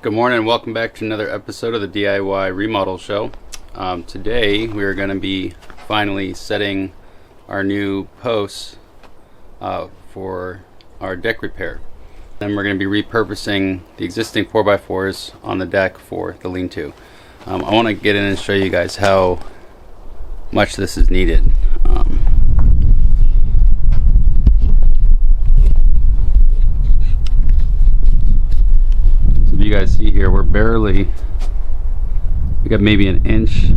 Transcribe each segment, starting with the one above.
Good morning and welcome back to another episode of the DIY Remodel Show. Today we are going to be finally setting our new posts for our deck repair. Then we're going to be repurposing the existing 4x4s on the deck for the lean-to. I want to get in and show you guys how much this is needed. So if you guys see here, we got maybe an inch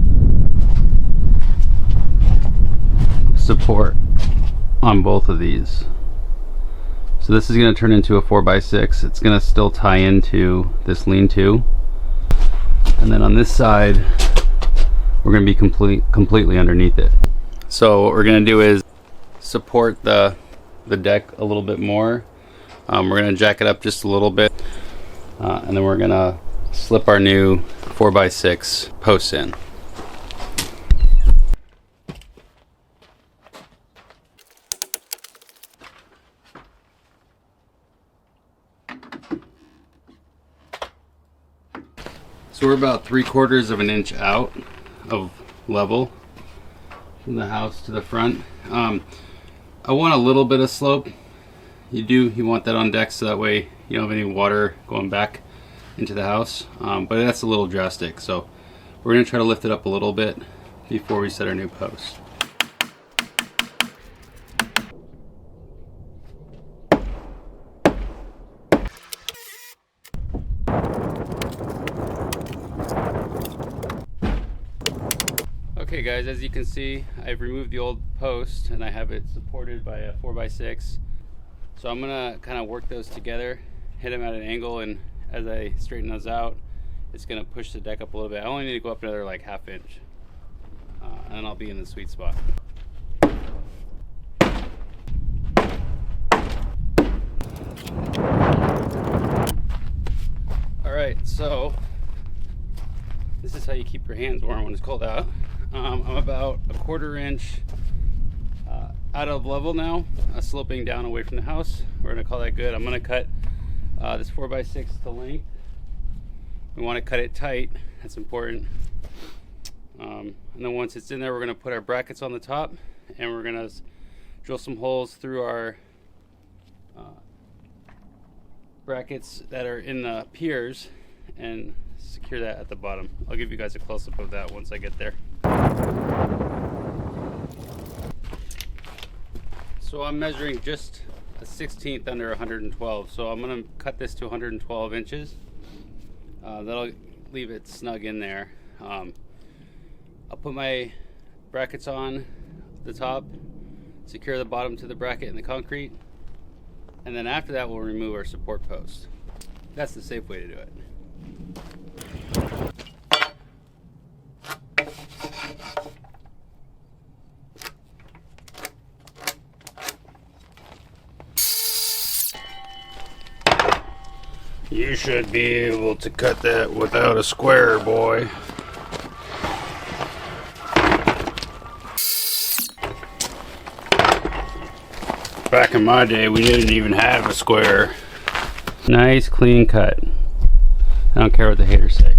support on both of these. So this is going to turn into a 4x6. It's going to still tie into this lean-to, and then on this side we're going to be completely underneath it. So what we're going to do is support the deck a little bit more. We're going to jack it up just a little bit, and then we're going to slip our new 4x6 posts in. So we're about 3/4 of an inch out of level from the house to the front. I want a little bit of slope. You want that on deck so that way you don't have any water going back into the house, but that's a little drastic, so we're going to try to lift it up a little bit before we set our new post. Okay guys, as you can see, I've removed the old post and I have it supported by a 4x6. So I'm gonna kind of work those together, hit them at an angle, and as I straighten those out, it's gonna push the deck up a little bit. I only need to go up another like ½ inch, and then I'll be in the sweet spot. All right, so this is how you keep your hands warm when it's cold out. I'm about a ¼ inch out of level now, sloping down away from the house. We're gonna call that good. I'm gonna cut this 4x6 to length. We want to cut it tight, that's important. And then once it's in there, we're gonna put our brackets on the top, and we're gonna drill some holes through our brackets that are in the piers and secure that at the bottom. I'll give you guys a close-up of that once I get there. So I'm measuring just a 1/16 under 112, so I'm going to cut this to 112 inches. That'll leave it snug in there. I'll put my brackets on the top, secure the bottom to the bracket in the concrete, and then after that we'll remove our support post. That's the safe way to do it. You should be able to cut that without a square, boy. Back in my day, we didn't even have a square. Nice clean cut. I don't care what the haters say.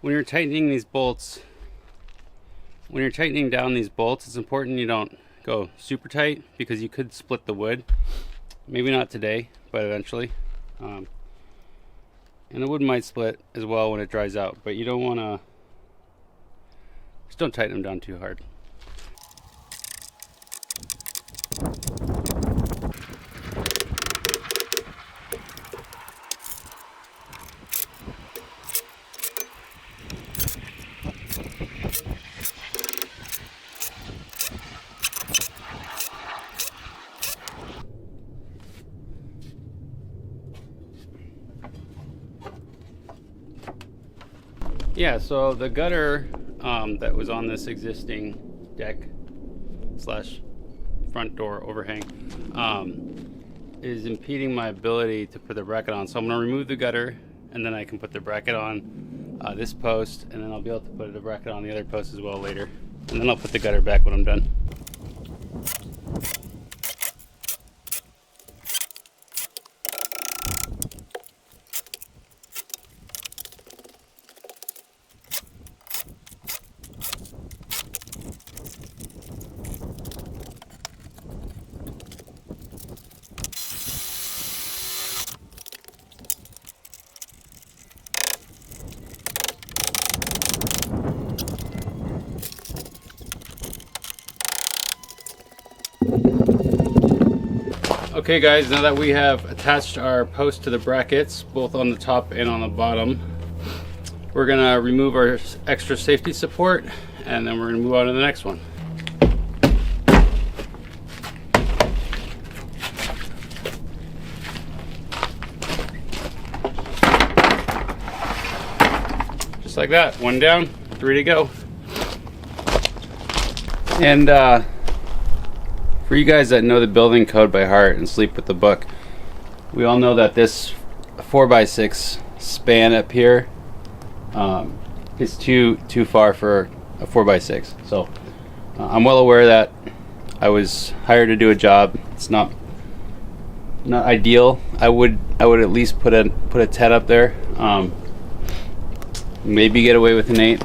When you're tightening these bolts, when you're tightening down these bolts, it's important you don't go super tight because you could split the wood. Maybe not today, but eventually. And the wood might split as well when it dries out, but you don't want to, just don't tighten them down too hard. Yeah, so the gutter that was on this existing deck slash front door overhang is impeding my ability to put the bracket on. So I'm going to remove the gutter, and then I can put the bracket on this post, and then I'll be able to put the bracket on the other post as well later. And then I'll put the gutter back when I'm done. Okay guys, now that we have attached our post to the brackets, both on the top and on the bottom, we're gonna remove our extra safety support, and then we're gonna move on to the next one. Just like that, one down, 3 to go. And for you guys that know the building code by heart and sleep with the book, we all know that this 4x6 span up here is too far for a 4x6. So I'm well aware that I was hired to do a job. It's not ideal. I would at least put a 10 up there. Maybe get away with an 8.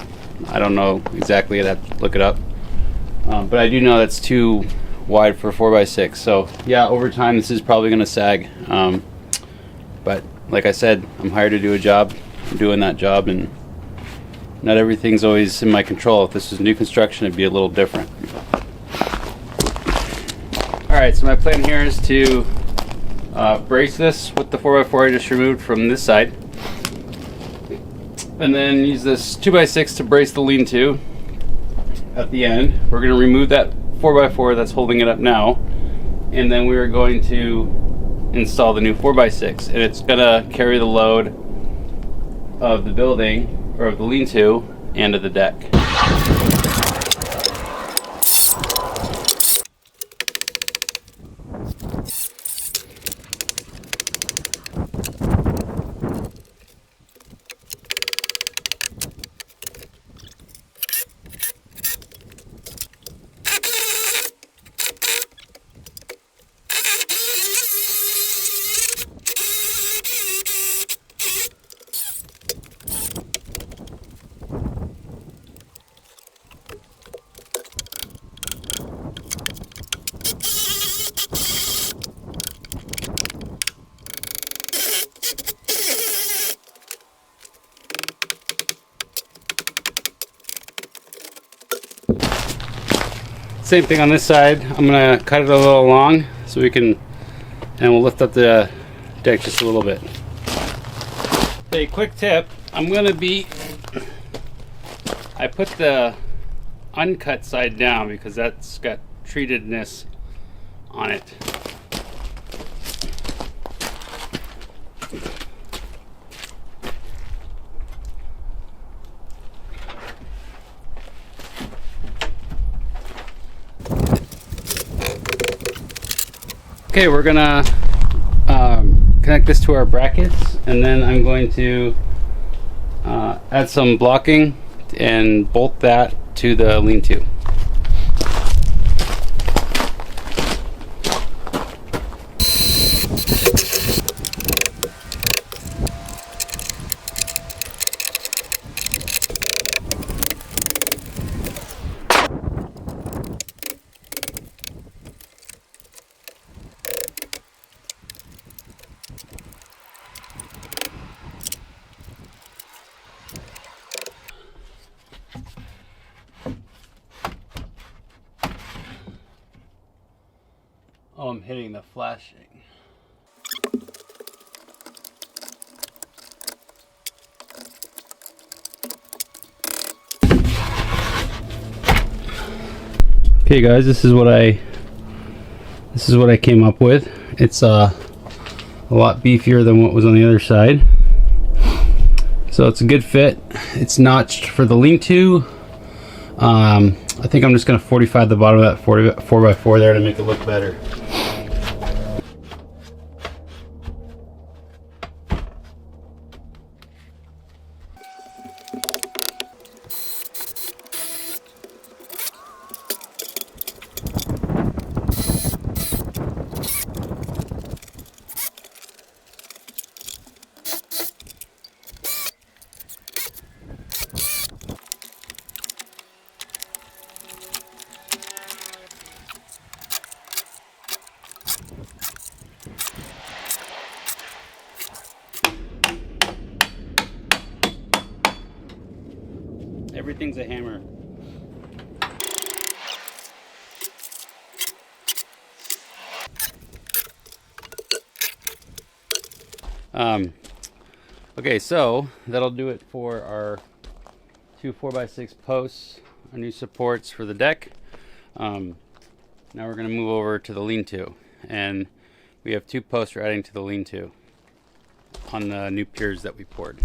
I don't know exactly. I'd have to look it up. But I do know that's too wide for 4x6. So yeah, over time this is probably going to sag. But like I said, I'm hired to do a job. I'm doing that job, and not everything's always in my control. If this was new construction, it'd be a little different. Alright, so my plan here is to brace this with the 4x4 I just removed from this side, and then use this 2x6 to brace the lean-to at the end. We're going to remove that 4x4 that's holding it up now, and then we're going to install the new 4x6, and it's going to carry the load of the building, or of the lean-to, and of the deck. Same thing on this side. I'm gonna cut it a little long so we can, and we'll lift up the deck just a little bit. A quick tip, I put the uncut side down because that's got treatedness on it. Okay, we're gonna connect this to our brackets, and then I'm going to add some blocking and bolt that to the lean-to. Oh, I'm hitting the flashing. Okay guys, this is what I came up with. It's a lot beefier than what was on the other side. So it's a good fit. It's notched for the lean-to. I think I'm just going to 45 the bottom of that 4x4 there to make it look better. Everything's a hammer. Okay, so that'll do it for our two 4x6 posts, our new supports for the deck. Now we're going to move over to the lean-to, and we have two posts we're adding to the lean-to on the new piers that we poured.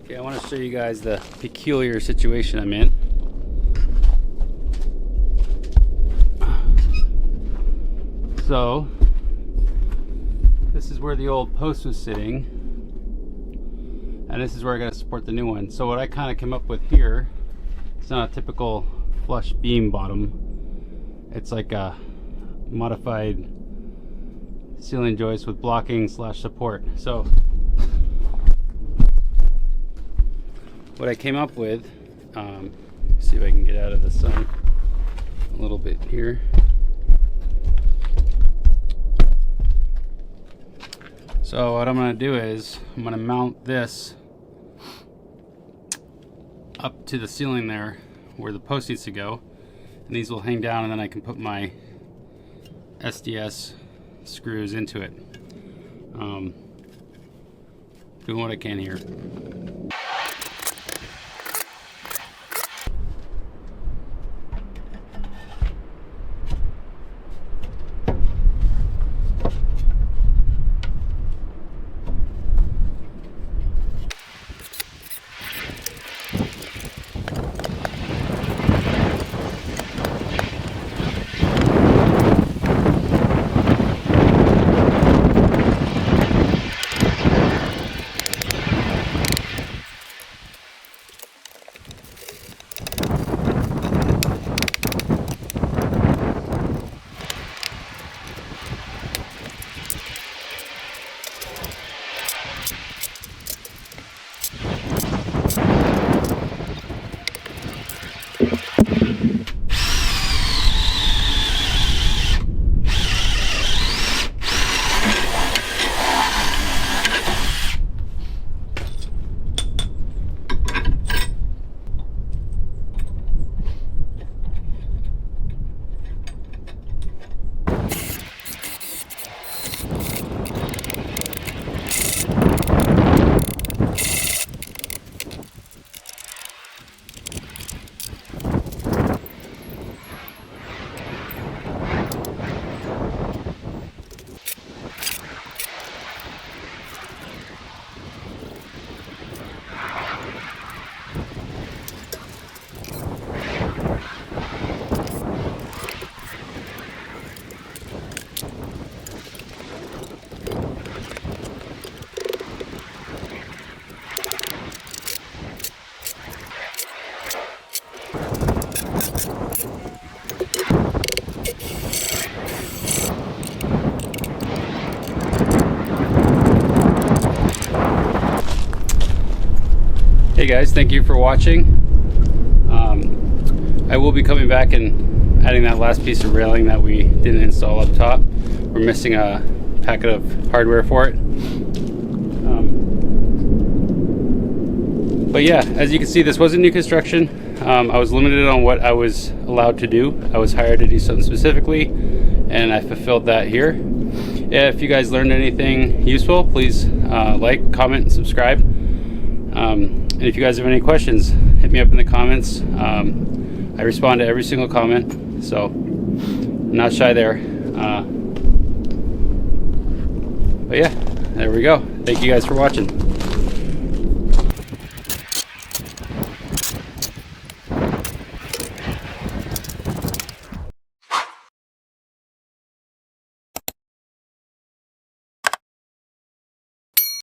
Okay, I want to show you guys the peculiar situation I'm in. So, this is where the old post was sitting, and this is where I got to support the new one. So what I kind of came up with here, it's not a typical flush beam bottom. It's like a modified ceiling joist with blocking / support. So what I came up with, see if I can get out of the sun a little bit here. So what I'm going to do is I'm going to mount this up to the ceiling there where the post needs to go, and these will hang down, and then I can put my SDS screws into it. Doing what I can here. Hey guys, thank you for watching. I will be coming back and adding that last piece of railing that we didn't install up top. We're missing a packet of hardware for it. But yeah, as you can see, this wasn't new construction. I was limited on what I was allowed to do. I was hired to do something specifically, and I fulfilled that here. If you guys learned anything useful, please like, comment, and subscribe. And if you guys have any questions, hit me up in the comments. I respond to every single comment, so I'm not shy there. But yeah, there we go. Thank you guys for watching.